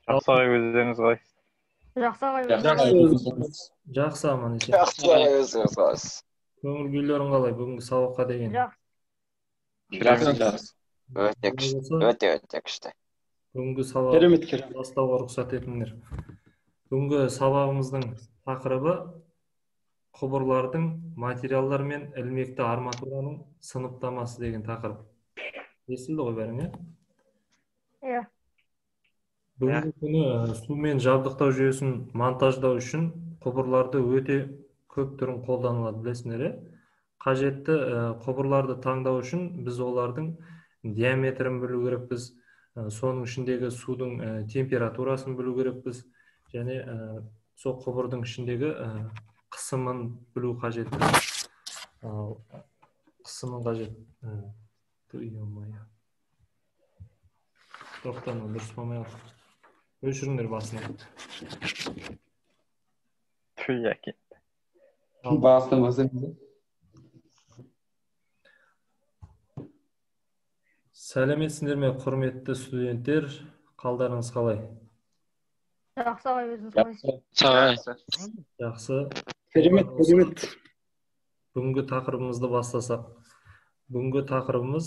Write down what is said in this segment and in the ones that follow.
Жақсы ағай, өздеріңіз қалайсыз? Жақсы ағай, Жақсы аман есен. Жақсы ағай, өзіңіз қалайсыз? Көңіл күйлерің қалай бүгінгі сабаққа деген? жақсы. Өте күшті. Бүгінгі сабақты бастауға рұқсат етіңдер. Бүгінгі сабағымыздың тақырыбы құбырлардың материалдар мен ілмекті арматураның сыныптамасы деген тақырып. Естілді ғой бәріңе? Иә. Бүгінгі күні сумен жабдықтау жүйесін монтаждау үшін құбырларды өте көп түрін қолданылады, білесіңдер, қажетті құбырларды таңдау үшін біз олардың диаметрін білу керекпіз, соның ішіндегі судың температурасын білу керекпіз, және сол құбырдың ішіндегі қысымын білу қажет. Қысымын қажет. Тоқтаны дұрыс болмай қалды. Өшіріңдер басына. Сәлеметсіңдер ме, құрметті студенттер, қалдарыңыз қалай? Жақсы ағай, өзіңіз қалайсыз? Жақсы. Керемет. Бүгінгі тақырыбымызды бастасақ. Бүгінгі тақырыбымыз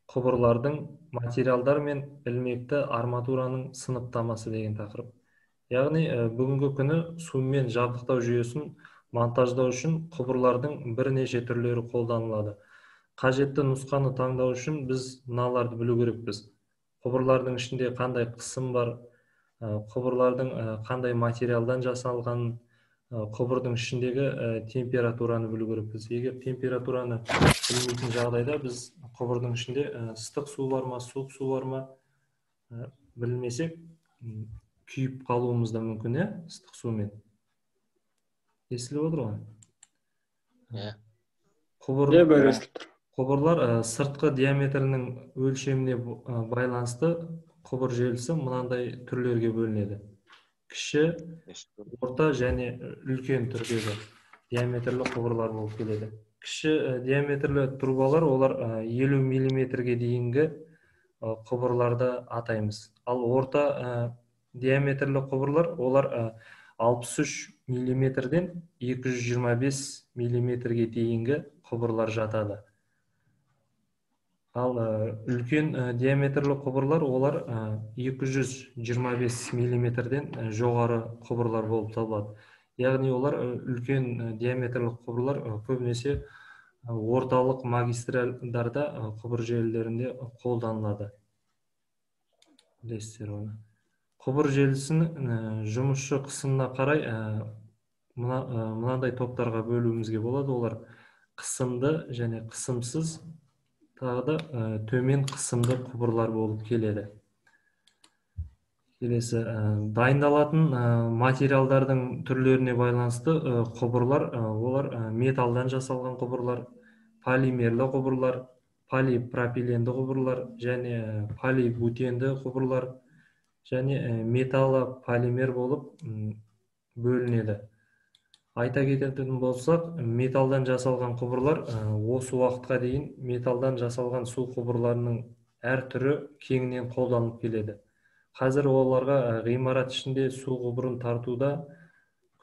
құбырлардың материалдар мен ілмекті арматураның сыныптамасы деген тақырып. Яғни бүгінгі күні сумен жабдықтау жүйесін монтаждау үшін құбырлардың бірнеше түрлері қолданылады. Қажетті нұсқаны таңдау үшін біз мыналарды білу керекпіз. Құбырлардың ішінде қандай қысым бар, құбырлардың қандай материалдан жасалған, құбырдың ішіндегі температураны білу керекпіз. Егер температураны білмейтін жағдайда біз құбырдың ішінде ыстық су бар ма, суық су бар ма білмесек, күйіп қалуымыз да мүмкін, ыстық сумен. Естіліп отыр ғой? Құбырлар сыртқы диаметрінің өлшеміне байланысты құбыр желісі мынандай түрлерге бөлінеді. Кіші, орта және үлкен түрдегі диаметрлі құбырлар болып келеді. Кіші диаметрлі трубалар, олар 50 мм-ге дейінгі құбырларды атаймыз. Ал орта диаметрлі құбырлар, олар 63 мм-ден 225 мм-ге дейінгі құбырлар жатады. Ал үлкен диаметрлі құбырлар, олар 225 мм-ден жоғары құбырлар болып табылады. Яғни олар үлкен диаметрлі құбырлар көбінесе орталық магистральдарда құбыр желілерінде қолданылады. Құбыр желісінің жұмысшы қысымына қарай мынандай топтарға бөлуімізге болады. Олар қысымды және қысымсыз, тағы да төмен қысымды құбырлар болып келеді. Келесі, дайындалатын материалдардың түрлеріне байланысты құбырлар, олар металдан жасалған құбырлар, полимерлі құбырлар, полипропиленді құбырлар және полибутенді құбырлар және металлополимер болып бөлінеді. Айта кететін болсақ, металдан жасалған құбырлар осы уақытқа дейін металдан жасалған су құбырларының әр түрі кеңінен қолданылып келеді. Қазір оларға ғимарат ішінде су құбырын тартуда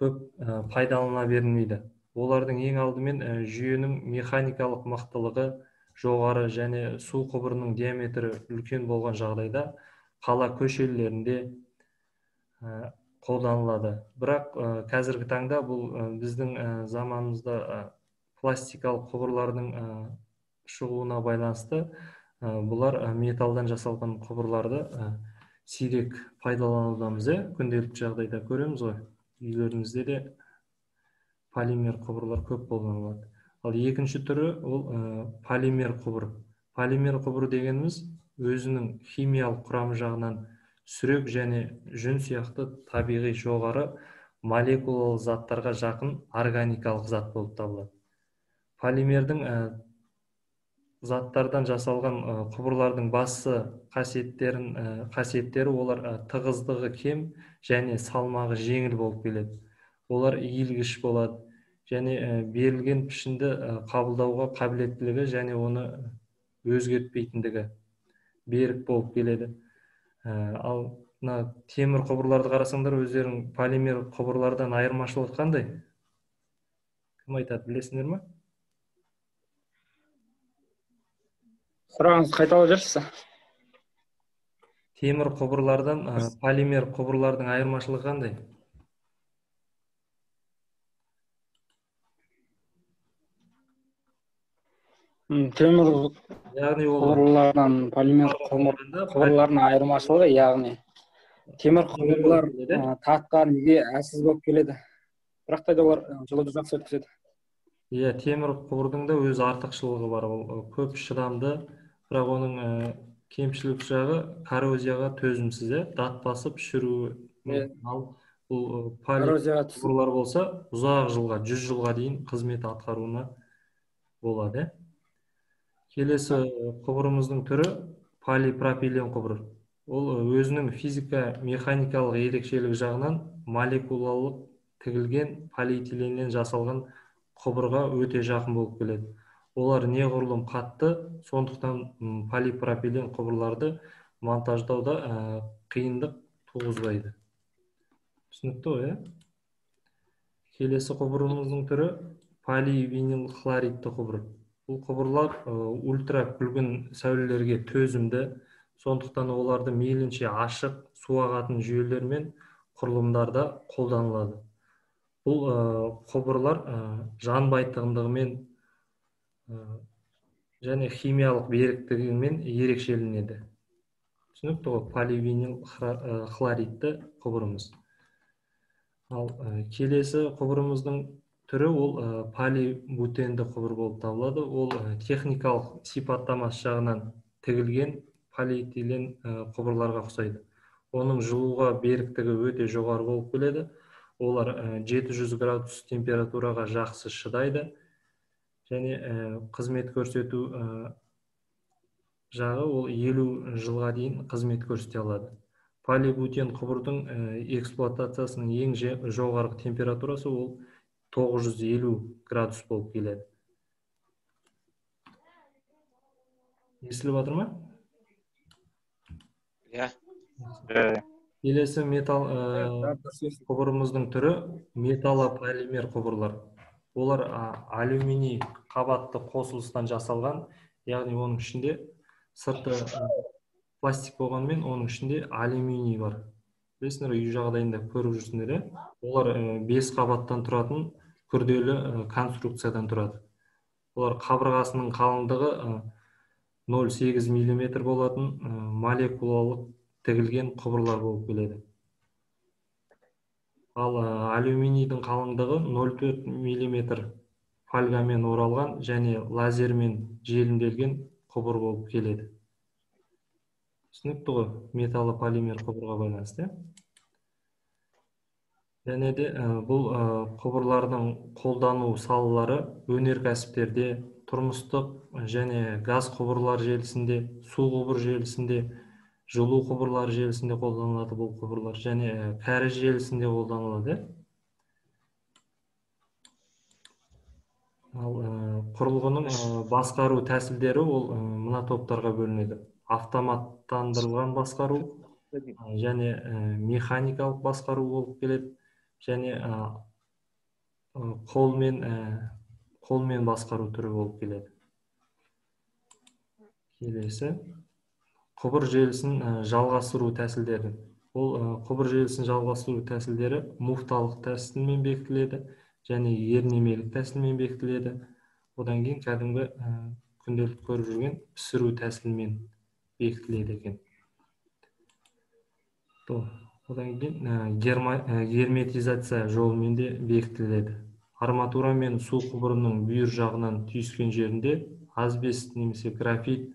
көп пайдалана берілмейді. Олардың ең алдымен жүйенің механикалық мықтылығы жоғары және су құбырының диаметрі үлкен болған жағдайда қала көшелерінде қолданылады. Бірақ қазіргі таңда бұл біздің заманымызда пластикалық құбырлардың шығуына байланысты бұлар металдан жасалған құбырларды сирек пайдаланудамыз, күнделікті жағдайда көреміз ғой. Үйлеріңізде де полимер құбырлар көп қолданылады. Ал екінші түрі ол полимер құбыр. Полимер құбыр дегеніміз өзінің химиялық құрамы жағынан сүрек және жүн сияқты табиғи жоғары молекулалы заттарға жақын органикалық зат болып табылады. Полимердің заттардан жасалған құбырлардың басты қасиеттері олар тығыздығы кем және салмағы жеңіл болып келеді. Олар иілгіш болады және берілген пішінді қабылдауға қабілеттілігі және оны өзгертпейтіндігі берік болып келеді. Ал мына темір құбырларды қарасаңдар, өздерің полимер құбырлардан айырмашылығы қандай? Кім айтады, білесіңдер ме? Сұрағыңызды қайталап жүрсіз? Темір құбырлардан полимер құбырлардың айырмашылығы қандай? Темір Яғни ол құбырлардан полимер құбырлардың айырмашылығы, яғни темір құбырлар татқа неге әлсіз болып келеді, бірақ та олар жылуды жақсы өткізеді. Иә, темір құбырдың да өз артықшылығы бар. Ол көп шыдамды, бірақ оның кемшілік жағы коррозияға төзімсіз, дат басып шіруі. Ал бұл полимер құбырлар болса, ұзақ жылға, 100 жылға дейін қызмет атқаруына болады. Келесі құбырымыздың түрі полипропилен құбыр. Ол өзінің физика-механикалық ерекшелігі жағынан молекулалық тігілген полиэтиленнен жасалған құбырға өте жақын болып келеді. Олар неғұрлым қатты, сондықтан полипропилен құбырларды монтаждауда қиындық туғызбайды. Түсінікті ғой, Келесі құбырымыздың түрі поливинил хлоридті құбыр. Бұл құбырлар ультра күлгін сәулелерге төзімді, сондықтан оларды мейлінше ашық, су ағатын жүйелер мен құрылымдарда қолданылады. Бұл құбырлар жанбайтындығымен және химиялық беріктігімен ерекшеленеді. Түсінікті ғой, поливинил хлоридті құбырымыз. Ал келесі құбырымыздың түрі ол полибутенді құбыр болып табылады. Ол техникалық сипаттамасы жағынан тігілген полиэтилен құбырларға ұқсайды. Оның жылуға беріктігі өте жоғары болып келеді. Олар 700 градус температураға жақсы шыдайды және қызмет көрсету жағы ол 50 жылға дейін қызмет көрсете алады. Полибутен құбырдың эксплуатациясының ең жоғарғы температурасы ол 950 градус болып келеді. Естіліп жатыр ма? Иә. Келесі металл құбырымыздың түрі металлополимер құбырлар. Олар алюминий қабатты қосылыстан жасалған, яғни оның ішінде сырты пластик болғанмен, оның ішінде алюминий бар. Білесіңдер, үй жағдайында көріп жүрсіңдер, олар 5 қабаттан тұратын күрделі конструкциядан тұрады. Олар қабырғасының қалыңдығы 0,8 мм болатын молекулалық тігілген құбырлар болып келеді. Ал алюминийдің қалыңдығы 0,4 мм фольгамен оралған және лазермен желімделген құбыр болып келеді. Түсінікті ғой, металлополимер құбырға байланысты. Және де бұл құбырлардың қолдану салалары өнеркәсіптерде, тұрмыстық және газ құбырлар желісінде, су құбыр желісінде, жылу құбырлар желісінде қолданылады бұл құбырлар, және кәріз желісінде қолданылады. Ал құрылғының басқару тәсілдері ол мына топтарға бөлінеді. Автоматтандырылған басқару және механикалық басқару болып келеді, және қолмен басқару түрі болып келеді. Келесі құбыр желісін жалғастыру тәсілдері. Ол құбыр желісін жалғастыру тәсілдері муфталық тәсілмен бекітіледі және ернемелік тәсілмен бекітіледі. Одан кейін кәдімгі күнделікті көріп жүрген пісіру тәсілмен бекітіледі екен. Одан кейін герметизация жолымен де бекітіледі. Арматура мен су құбырының бүйір жағынан түйіскен жерінде асбест немесе графит,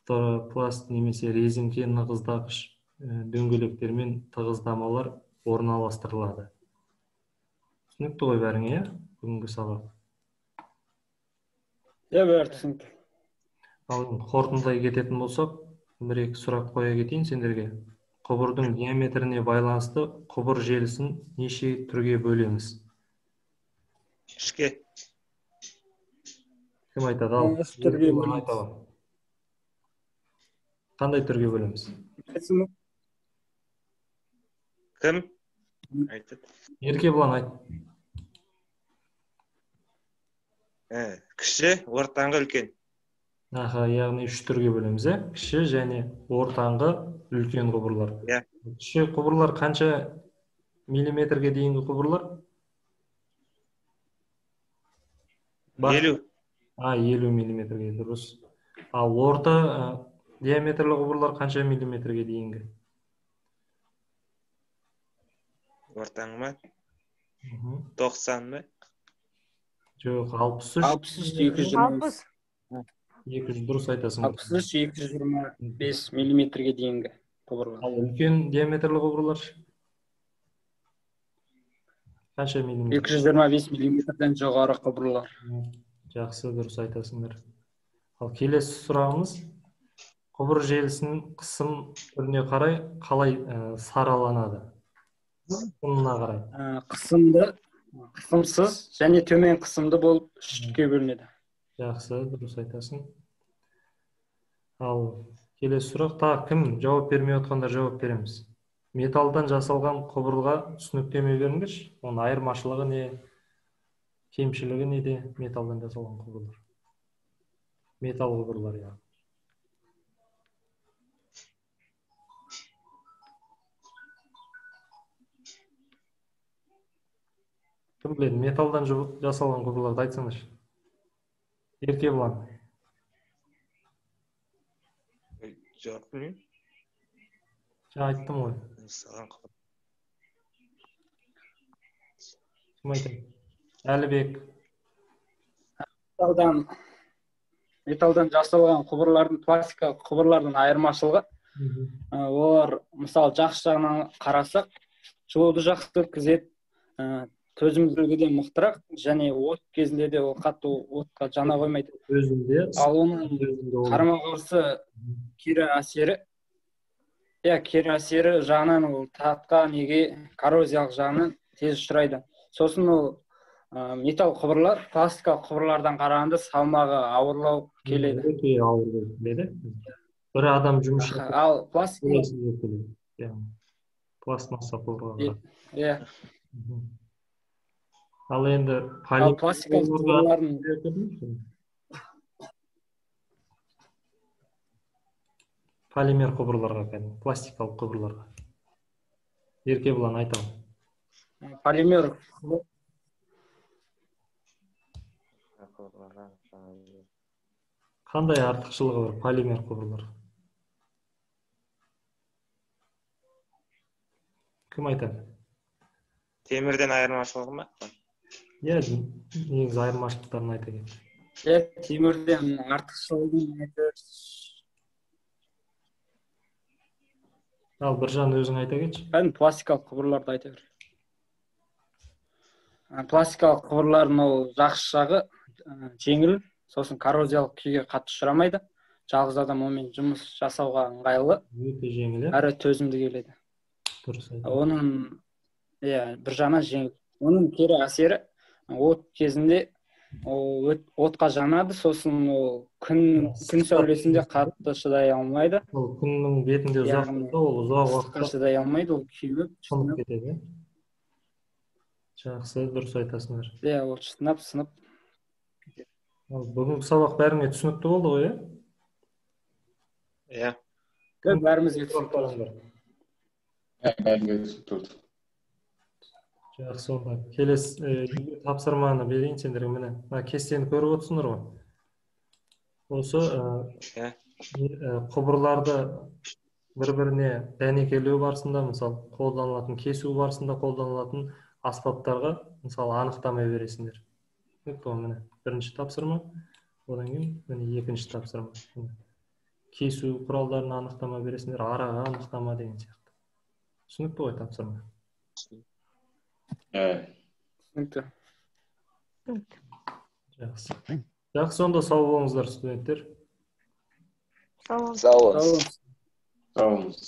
фторопласт немесе резеңке нығыздағыш дөңгелектермен тығыздамалар орналастырылады. Түсінікті ғой бәріңе, бүгінгі сабақ? Бәрі түсінікті. Ал қорытындылай кететін болсақ, бір-екі сұрақ қоя кетейін сендерге. Құбырдың диаметріне байланысты құбыр желісін неше түрге бөлеміз? Үшке. Кім айтады? Ал, Үш түрге бөлеміз. Қандай түрге бөлеміз? Кім? Айтады. Еркебұлан айт. Кіші, ортаңғы, үлкен. Аха, яғни үш түрге бөлеміз, кіші және ортаңғы, үлкен құбырлар. Иә. Кіші құбырлар қанша миллиметрге дейінгі құбырлар? 50. 50 миллиметрге, дұрыс. Ал орта диаметрлі құбырлар қанша миллиметрге дейінгі? Ортаңғы ма? 90 ма? Жоқ, 63. 63, 220. 60. Дұрыс айтасың. 63, 225 миллиметрге дейінгі құбырлар. Ал үлкен диаметрлі құбырлар қанша миллиметр? 225 миллиметрден жоғары құбырлар. Жақсы, дұрыс айтасыңдар. Ал келесі сұрағымыз, құбыр желісінің қысым түріне қарай қалай сараланады? Қысымына қарай. Қысымсыз және төмен қысымды болып үшке бөлінеді. Жақсы, дұрыс айтасың. Ал келесі сұрақ, кім жауап бермей отқандар жауап береміз. Металдан жасалған құбырға түсініктеме беріңдерші. Оның айырмашылығы не, кемшілігі неде металдан жасалған құбырлар? Металл құбырлар, яғни. Кім біледі, металдан жасалған құбырларды айтсаңызшы. Еркебұлан. Жоқ, білмеймін. Айттым ғой. Кім айтады? Әлібек. Металдан жасалған құбырлардың пластикалық құбырлардың айырмашылығы, олар мысалы жақсы жағынан қарасақ, жылуды жақсы өткізеді, төзімділігі де мықтырақ, және от кезінде де ол қатты отқа жана қоймайды. Ал оның қарама-қарсы кері әсері жағынан ол татқа неге коррозиялық жағынан тез ұшырайды. Сосын ол металл құбырлар пластикалық құбырлардан қарағанда салмағы ауырлау келеді. Өте ауыр келеді. Бір адам жұмыс жасап. Ал пластмасса құбырлар. Иә. Ал енді пластикалық құбырлардың полимер құбырларға, пластикалық құбырларға. Еркебұлан айтамын. Полимер қандай артықшылығы бар полимер құбырлар? Кім айтады? Темірден айырмашылығы ма? Негізі айырмашылықтарын айта кетті. Темірден артықшылығын айтады. Ал Біржан өзің айта кетші. Мен пластикалық құбырларды айта берейін. Пластикалық құбырлардың ол жақсы жағы жеңіл, сосын коррозиялық күйге қатты ұшырамайды. Жалғыз адам онымен жұмыс жасауға ыңғайлы. Өте жеңіл, әрі төзімді келеді. Оның бір жағынан жеңіл. Оның кері әсері от кезінде отқа жанады, сосын күн сәулесінде қатты шыдай алмайды. Ол күннің бетінде ұзақ уақытқа шыдай алмайды, ол күйіп сынып кетеді. Жақсы, дұрыс айтасыңдар. Ол сынып. Бүгінгі сабақ бәріңе түсінікті болды ғой, Иә. Бәрімізге түсінікті болды. Бәріңе түсінікті болды. Жақсы, онда келесі тапсырманы берейін сендерге. Міне, кестені көріп отырсыңдар ғой. Осы құбырларды бір-біріне дәнекерлеу барысында, мысалы, қолданылатын, кесу барысында қолданылатын аспаптарға, мысалы, анықтама бересіңдер. Міне, бірінші тапсырма, одан кейін міне екінші тапсырма. Кесу құралдарына анықтама бересіңдер, араға анықтама деген сияқты. Түсінікті ғой тапсырма? Түсінікті. Жақсы. Жақсы, онда сау болыңыздар, студенттер. Сау болыңыз. Сау болыңыз.